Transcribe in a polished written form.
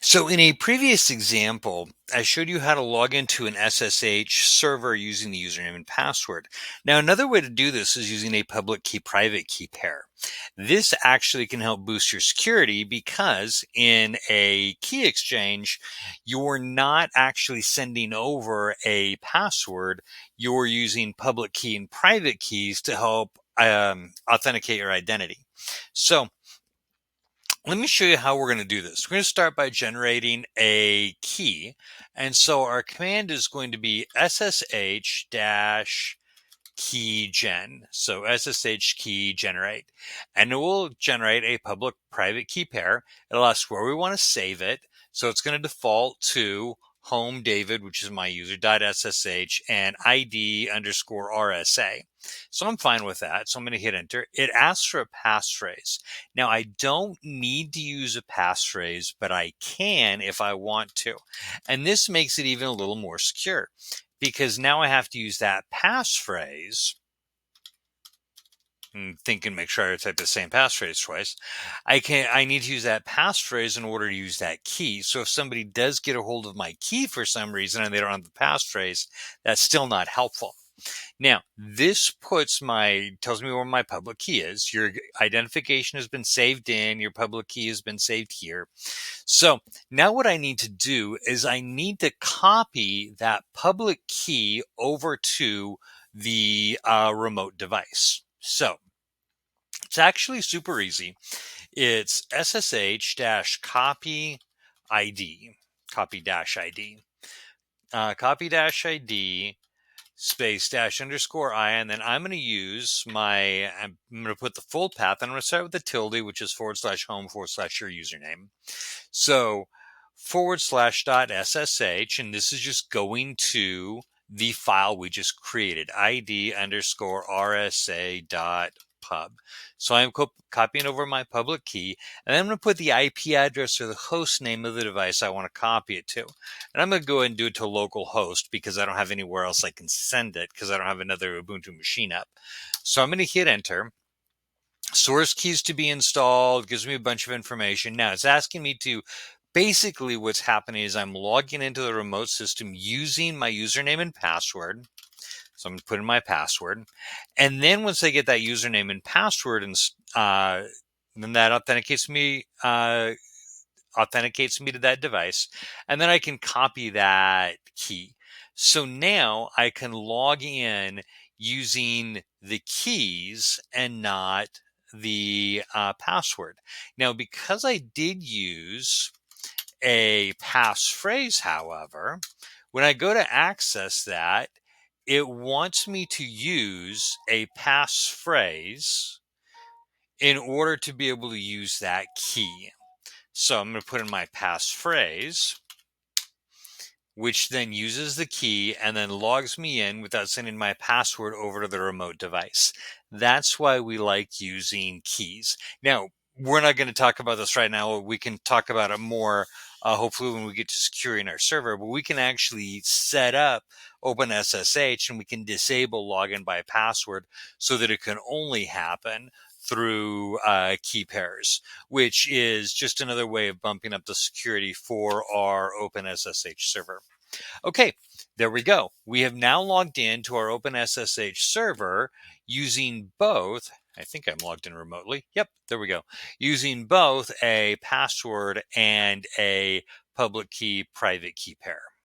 So in a previous example, I showed you how to log into an SSH server using the username and password. Now, another way to do this is using a public key private key pair. This actually can help boost your security because in a key exchange, you're not actually sending over a password. You're using public key and private keys to help authenticate your identity. So let me show you how we're going to do this. We're going to start by generating a key. And so our command is going to be SSH dash key gen. So SSH key generate. And it will generate a public private key pair. It'll ask where we want to save it. So it's going to default to home David, which is my user.ssh and ID underscore RSA. So I'm fine with that. So I'm going to hit enter. It asks for a passphrase. Now I don't need to use a passphrase, but I can if I want to. And this makes it even a little more secure because now I have to use that passphrase and think and make sure I type the same passphrase twice. I need to use that passphrase in order to use that key. So if somebody does get a hold of my key for some reason and they don't have the passphrase, that's still not helpful. Now, this tells me where my public key is. Your identification has been saved in, your public key has been saved here. So now what I need to do is I need to copy that public key over to the remote device. So it's actually super easy. It's SSH-copy ID, copy-ID, copy-ID space dash underscore I, and then I'm going to put the full path, and I'm going to start with the tilde, which is /home/ your username. So /.ssh, and this is just going to the file we just created, ID underscore RSA dot pub. So I'm copying over my public key, and then I'm going to put the IP address or the host name of the device I want to copy it to. And I'm going to go ahead and do it to localhost because I don't have anywhere else I can send it because I don't have another Ubuntu machine up. So I'm going to hit enter. Source keys to be installed, gives me a bunch of information. Now it's asking me to, basically what's happening is I'm logging into the remote system using my username and password. So I'm going to put in my password. And then once I get that username and password, and then that authenticates me to that device. And then I can copy that key. So now I can log in using the keys and not the password. Now, because I did use a passphrase, however, when I go to access that, it wants me to use a passphrase in order to be able to use that key. So I'm going to put in my passphrase, which then uses the key and then logs me in without sending my password over to the remote device. That's why we like using keys. Now, we're not going to talk about this right now. We can talk about it more, hopefully, when we get to securing our server. But we can actually set up OpenSSH and we can disable login by password so that it can only happen through key pairs, which is just another way of bumping up the security for our OpenSSH server. Okay, there we go. We have now logged in to our OpenSSH server using both. I think I'm logged in remotely. Yep, there we go. Using both a password and a public key private key pair.